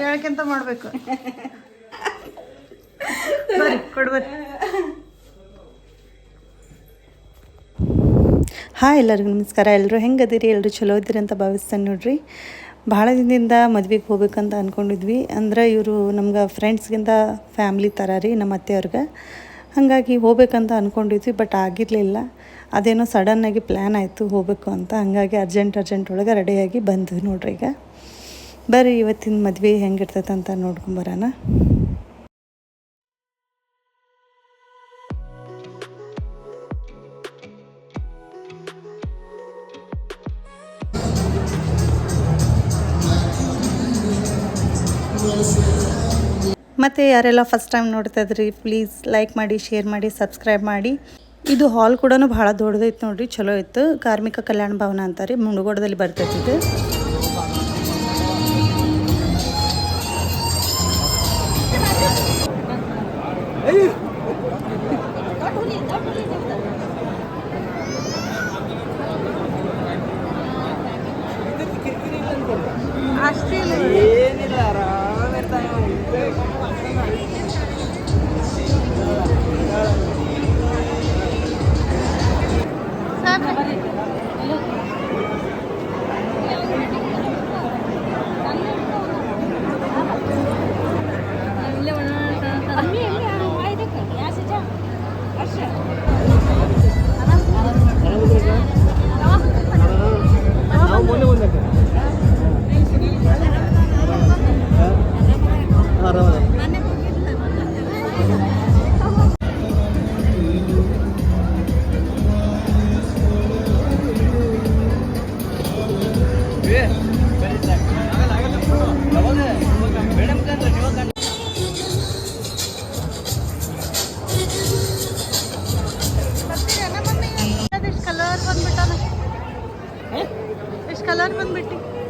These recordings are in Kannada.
ಹೇಳಕ್ಕೆಂತ ಮಾಡಬೇಕು ಬರ್ರಿ ಕೊಡ್ಬರ್ರಿ. ಹಾಯ್ ಎಲ್ಲರಿಗೂ ನಮಸ್ಕಾರ. ಎಲ್ಲರೂ ಹೆಂಗದಿರಿ? ಎಲ್ಲರೂ ಚಲೋ ಇದ್ದೀರಿ ಅಂತ ಭಾವಿಸ್ತೇನೆ ನೋಡ್ರಿ. ಭಾಳ ದಿನದಿಂದ ಮದ್ವೆಗೆ ಹೋಗ್ಬೇಕಂತ ಅಂದ್ಕೊಂಡಿದ್ವಿ. ಅಂದ್ರೆ ಇವರು ನಮ್ಗೆ ಫ್ರೆಂಡ್ಸ್ಗಿಂತ ಫ್ಯಾಮ್ಲಿ ಥರ ರೀ ನಮ್ಮ ಅತ್ತೆಯವ್ರಿಗೆ. ಹಾಗಾಗಿ ಹೋಗ್ಬೇಕಂತ ಅಂದ್ಕೊಂಡಿದ್ವಿ, ಬಟ್ ಆಗಿರಲಿಲ್ಲ. ಅದೇನೋ ಸಡನ್ನಾಗಿ ಪ್ಲ್ಯಾನ್ ಆಯಿತು ಹೋಗಬೇಕು ಅಂತ. ಹಾಗಾಗಿ ಅರ್ಜೆಂಟ್ ಒಳಗೆ ರೆಡಿಯಾಗಿ ಬಂದ್ವಿ ನೋಡ್ರಿ. ಈಗ ಬರ್ರಿ ಇವತ್ತಿನ ಮದುವೆ ಹೆಂಗಿರ್ತೈತೆ ಅಂತ ನೋಡ್ಕೊಂಬರೋಣ. ಮತ್ತು ಯಾರೆಲ್ಲ ಫಸ್ಟ್ ಟೈಮ್ ನೋಡ್ತಾ ಇದ್ರಿ ಪ್ಲೀಸ್ ಲೈಕ್ ಮಾಡಿ, ಶೇರ್ ಮಾಡಿ, ಸಬ್ಸ್ಕ್ರೈಬ್ ಮಾಡಿ. ಇದು ಹಾಲ್ ಕೂಡ ಭಾಳ ದೊಡ್ಡದೈತೆ ನೋಡ್ರಿ, ಚಲೋ ಇತ್ತು. ಕಾರ್ಮಿಕ ಕಲ್ಯಾಣ ಭವನ ಅಂತಾರೆ, ಮುಂಡಗೋಡದಲ್ಲಿ ಬರ್ತೈತಿ ಇದು.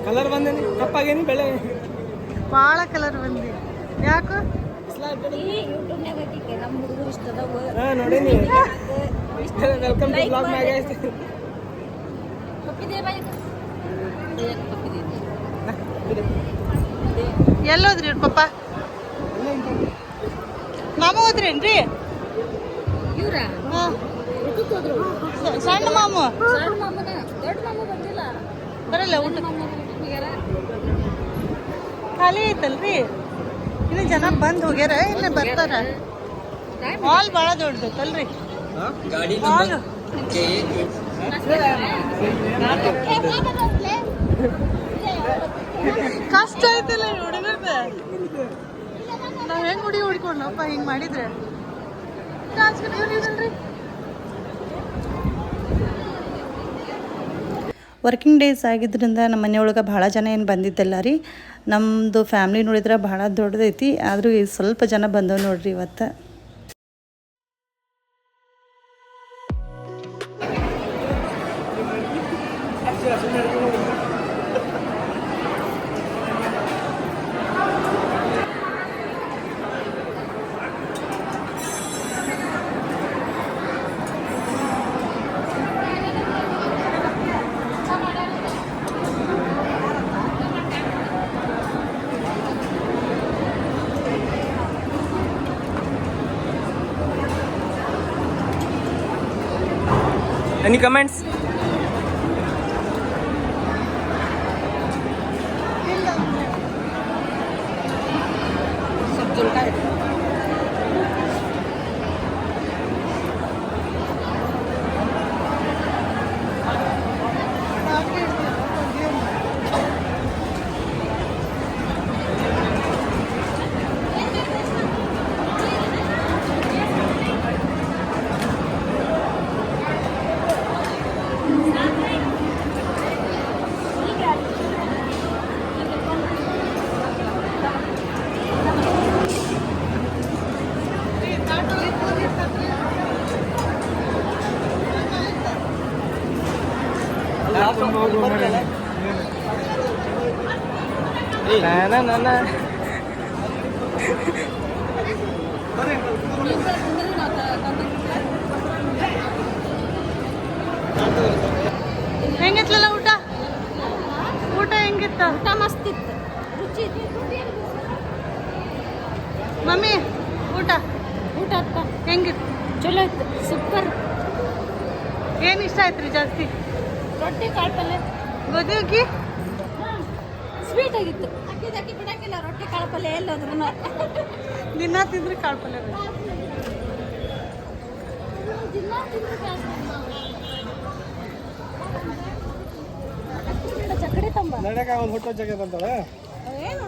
ಕಲರ್ ಬಂದೇನಿ, ಕಪ್ಪಾಗೇನಿ, ಬೆಳೆ ಭಾಳ ಕಲರ್ ಬಂದಿ. ಯಾಕೋ ನೋಡೀನಿ. ವೆಲ್ಕಮ್ ಟು ಬ್ಲಾಗ್ ಮ್ಯಾಗ. ಎಲ್ಲೋದ್ರಿ ಪಪ್ಪ? ಮಾಮ ಹೋದ್ರೇನ್ರಿ? ಸಣ್ಣ ಮಾಮು ಬರಲ್ಲ, ಊಟ ಖಾಲಿ ಐತಲ್ರಿ. ಇನ್ನು ಜನ ಬಂದು ಹೋಗ್ಯಾರ, ಇನ್ನು ಬರ್ತಾರ. ಹಾಲ್ ಭಾಳ ದೊಡ್ಡದೈತಲ್ರಿ ಹಾಲ್. ಕಷ್ಟ ಐತಿಲ್ಲ ಹುಡುಗರ್ದ. ನಾವ್ ಹೆಂಗ್ ಹುಡುಗಿ ಹುಡ್ಕೊಂಡಪ್ಪ ಹಿಂಗ್ ಮಾಡಿದ್ರೆ ಇವ್ರಿದಲ್ರಿ. ವರ್ಕಿಂಗ್ ಡೇಸ್ ಆಗಿದ್ದರಿಂದ ನಮ್ಮ ಮನೆಯೊಳಗೆ ಭಾಳ ಜನ ಏನು ಬಂದಿದ್ದಲ್ಲ ರೀ. ನಮ್ಮದು ಫ್ಯಾಮ್ಲಿ ನೋಡಿದ್ರೆ ಭಾಳ ದೊಡ್ಡದೈತಿ, ಆದರೂ ಸ್ವಲ್ಪ ಜನ ಬಂದವು ನೋಡ್ರಿ ಇವತ್ತು. Any comments? सब चलता है. Na na na na. Mummy ಊಟ ಊಟ ಅಪ್ಪ ಹೆಂಗಿತ್ತು? ಚಲೋ ಇತ್ತು, ಸೂಪರ್. ಏನು ಇಷ್ಟ ಆಯ್ತು ರೀ ಜಾಸ್ತಿ? ರೊಟ್ಟಿ ಕಾಳು ಪಲ್ಯ ಗೋಧಿ ಹುಗ್ಗಿ ಸ್ವೀಟ್ ಆಗಿತ್ತು. ಅಕ್ಕಿ ಬಿಡಂಗಿಲ್ಲ, ರೊಟ್ಟಿ ಕಾಳು ಪಲ್ಯ ಎಲ್ಲೋದ್ರು ದಿನ ತಿಂದ್ರೆ ಕಾಳು ಪಲ್ಯ ಬೇಕು. ಚಕಡಿ ತಂಬ ನಡಕ ಒಂದು ಹೊಟ್ಟೆ ಜಾಗ ಬಂದವ ಏನು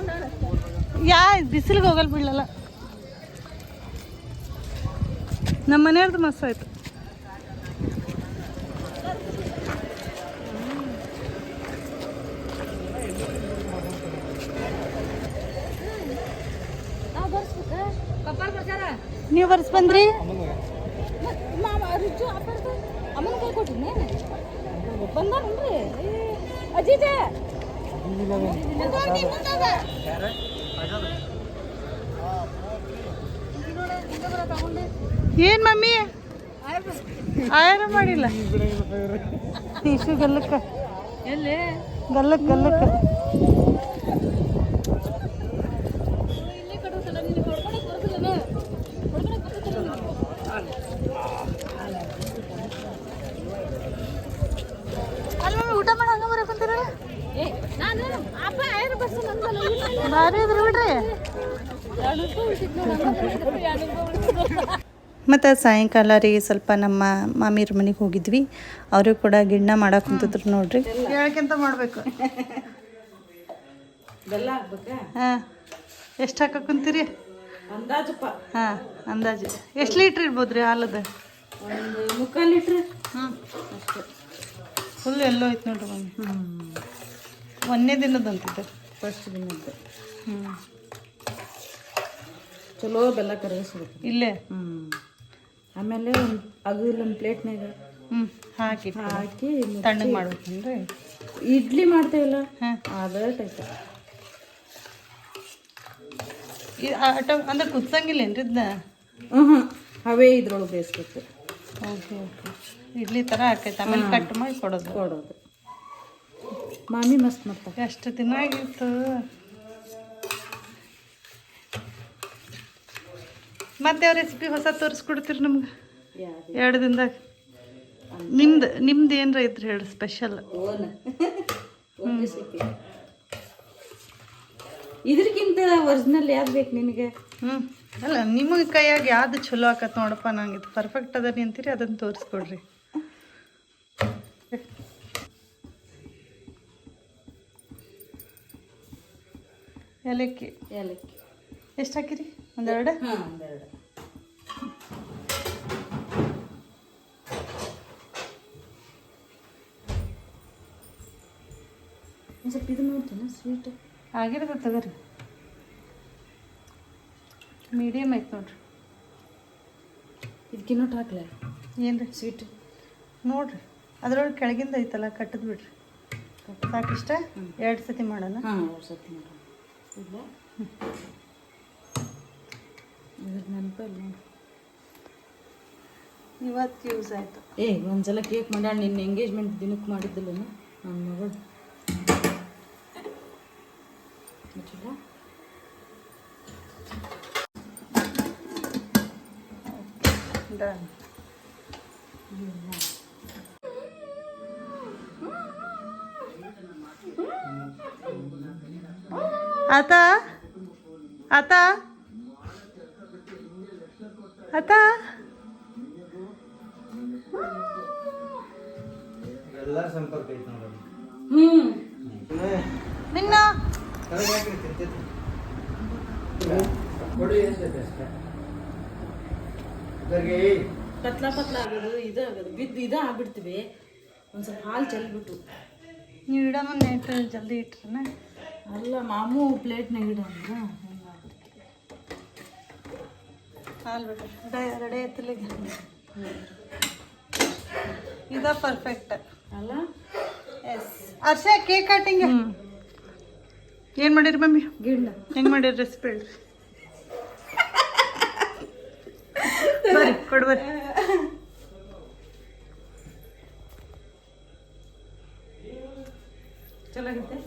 ಯಾ ಬಿಸಿಲಿಗೆ ಹೋಗಲ್ ಬಿಡಲ್ಲ. ನಮ್ಮ ಮನೆಯವ್ರದ್ದು ಮಸ್ತ್ ಆಯ್ತು. ನಾವು ಬರ್ಸ್ಬೇಕ ಪಪ್ಪಾರ್ ಬರ್ತಾರ. ನೀವು ಬರ್ಸ್ ಬಂದ್ರಿ? ರಿಜ್ಜು ಅಪ್ಪರ್ದು ಅಮ್ಮನ ಕೈ ಕೊಟ್ಟಿನಿ ಬಂದಾನ್ರಿ ಅಜೀಜ ಏನ್ ಮಮ್ಮಿ ಆಯಾರ ಮಾಡಿಲ್ಲ? ಟಿಶ್ಯೂ ಗಲ್ಲಕ್ಕ ಎಲ್ಲಿ ಗಲ್ಲಕ್ ಗಲ್ಲಕ್ಕ ಇಲ್ಲಿ ಕಡುತ್ತಲ್ಲ ನೀನು ಹೊಡ್ಕೊಳಕ್ ಬರ್ತದಲ್ಲ ಹೊಡ್ಕೊಳಕ್ ಬರ್ತದಲ್ಲ ಅಲ್ಲ ಮಮ್ಮಿ ಊಟ ಮಾಡಿ ಹಂಗ ಬರಕಂತೀರ? ಏ ನಾನು ಅಪ್ಪ ಆಯ್ರು ಬಸ್ ನಂದಲ್ಲ ಭಾರಿ ಇದ್ರಿ ಬಿಡ್ರಿ. ಮತ್ತು ಸಾಯಂಕಾಲ ರೀ ಸ್ವಲ್ಪ ನಮ್ಮ ಮಾಮಿಯವ್ರ ಮನೆಗೆ ಹೋಗಿದ್ವಿ. ಅವರು ಕೂಡ ಗಿಣ್ಣ ಮಾಡಕ್ಕೆ ಕುಂತಿದ್ರು ನೋಡ್ರಿ. ಹೇಳ್ಕೆಂತ ಮಾಡಬೇಕು. ಬೆಲ್ಲ ಹಾಕ್ಬೇಕಾ? ಹಾಂ ಎಷ್ಟು ಹಾಕಕ್ಕೆ ಕುಂತೀರಿ? ಅಂದಾಜಪ್ಪ ಹಾಂ ಅಂದಾಜು ಎಷ್ಟು ಲೀಟ್ರ್ ಇರ್ಬೋದು ರೀ ಹಾಲದ? ಒಂದು 3/4 ಲೀಟ್ರ್. ಹ್ಞೂ ಅಷ್ಟೇ. ಫುಲ್ ಎಲ್ಲೋ ಐತೆ ನೋಡ್ರಿ ಮಮ್ಮಿ. ಒಂದನೇ ದಿನದ ಅಂತಿದ್ದೆ, ಫಸ್ಟ್ ದಿನದ್ದು. ಹ್ಞೂ ಚಲೋ ಬೆಲ್ಲ ಕರಗಿಸ್ಬೇಕು ಇಲ್ಲೇ. ಆಮೇಲೆ ಒಂದು ಅಗಲ್ ಒಂದು ಪ್ಲೇಟ್ನಾಗ ಹಾಕಿ ಹಾಕಿ ತಣ್ಣಗೆ ಮಾಡ್ಬೇಕೇನ್ರಿ? ಇಡ್ಲಿ ಮಾಡ್ತೇವಲ್ಲ ಹಾಂ ಅದೇ ಟೈಪ್. ಅಂದ್ರೆ ಕುದ್ಸಂಗಿಲ್ಲ ಏನ್ರಿ ಇದನ್ನ? ಹ್ಞೂ ಅವೇ ಇದ್ರೊಳಗೆ ಬೇಯಿಸ್ಬೇಕು. Okay okay. ಇಡ್ಲಿ ಥರ ಹಾಕೈತೆ, ಆಮೇಲೆ ಕಟ್ ಮಾಡಿ ಕೊಡೋದು. ಮಾಮಿ ಮಸ್ತ್ ಮಾಡ್ತಾರೆ. ಎಷ್ಟು ದಿನ ಆಗಿತ್ತು. ಮತ್ತೆ ಯಾವ ರೆಸಿಪಿ ಹೊಸ ತೋರಿಸ್ಕೊಡ್ತೀರಿ ನಮ್ಗೆ 2 ದಿನದಾಗ? ನಿಮ್ದು ಏನರ ಇದ್ರೆ ಹೇಳಿ ಸ್ಪೆಷಲ್. ಇದ್ರಕ್ಕಿಂತ ಒರಿಜಿನಲ್ ಯಾವ್ದು ಬೇಕು ನಿನಗೆ? ಅಲ್ಲ ನಿಮಗೆ ಕೈಯಾಗ ಯಾವ್ದು ಚಲೋ ಆಕತ್ ನೋಡಪ್ಪ, ನಂಗೆ ಇದು ಪರ್ಫೆಕ್ಟ್ ಅದ ಅಂತೀರಿ ಅದನ್ನು ತೋರಿಸ್ಕೊಡ್ರಿ. ಏಲಕ್ಕಿ ಎಷ್ಟು ಹಾಕಿರಿ? ಒಂದೆರಡು? ಹಾಂ ಒಂದೆರಡು. ಒಂದು ಸ್ವಲ್ಪ ಇದು ನೋಡ್ತೇನೆ ಸ್ವೀಟ್ ಆಗಿರೋದು ತಗೋರಿ. ಮೀಡಿಯಮ್ ಐತೆ ನೋಡ್ರಿ. ಇದಕ್ಕಿನ್ನೊಟ್ಟು ಹಾಕ್ಲ ಏನು ರೀ ಸ್ವೀಟ್ ನೋಡ್ರಿ, ಅದ್ರೊಳಗೆ ಕೆಳಗಿಂದ ಐತಲ್ಲ ಕಟ್ಟದ್ ಬಿಡ್ರಿ. ಸಾಕಿಷ್ಟ? 2 ಸತಿ ಮಾಡೋಣ. ಹಾಂ 2 ಸತಿ ಮಾಡೋಣ. ಇಲ್ಲ ಇದ್ರ ನೆನಪಲ್ಲ ಇವತ್ತು ಯೂಸ್ ಆಯಿತು. ಒಂದ್ಸಲ ಕೇಕ್ ಮಾಡ್ಯಾಳ, ನಿನ್ನ ಎಂಗೇಜ್ಮೆಂಟ್ ದಿನಕ್ಕೆ ಮಾಡಿದ್ದಿಲ್ಲ ನನ್ನ ಮಗಳು. ಡನ್. ಆತ ಆತ ಆತ ಎಲ್ಲ ಸಂಪರ್ಕ ಐತೆ ನೋಡೋದು. ನಿನ್ನ ಪತ್ಲಾ ಆಗೋದು ಇದು ಆಗೋದು ಬಿದ್ದು ಇದು ಆಗ್ಬಿಡ್ತೀವಿ. ಒಂದು ಸ್ವಲ್ಪ ಹಾಲು ಚೆಲ್ಬಿಟ್ಟು ನೀವು ಇಡ ಮುಂದೆ ಇಟ್ಟು ಜಲ್ದಿ ಇಟ್ರನ? ಅಲ್ಲ ಮಾಮೂ ಪ್ಲೇಟ್ನಾಗ ಇಡ ಹಾಲು ಬಿಡ್ರಿ ರೆಡಿ ಆಯ್ತಲ್ಲ. ಇದ ಪರ್ಫೆಕ್ಟ್ ಅಲ್ಲ? ಎಸ್. ಅರ್ಷ ಕೇಕ್ ಕಟಿಂಗ್ ಏನು ಮಾಡಿರಿ ಮಮ್ಮಿ? ಗಿಣ್ಣ ಹೆಂಗೆ ಮಾಡಿರಿ ರೆಸಿಪಿ ಹೇಳ್ರಿ. ಬರ್ರಿ ಕೊಡ್ಬರ್ರಿ. ಚಲೋ ಆಗೈತೆ.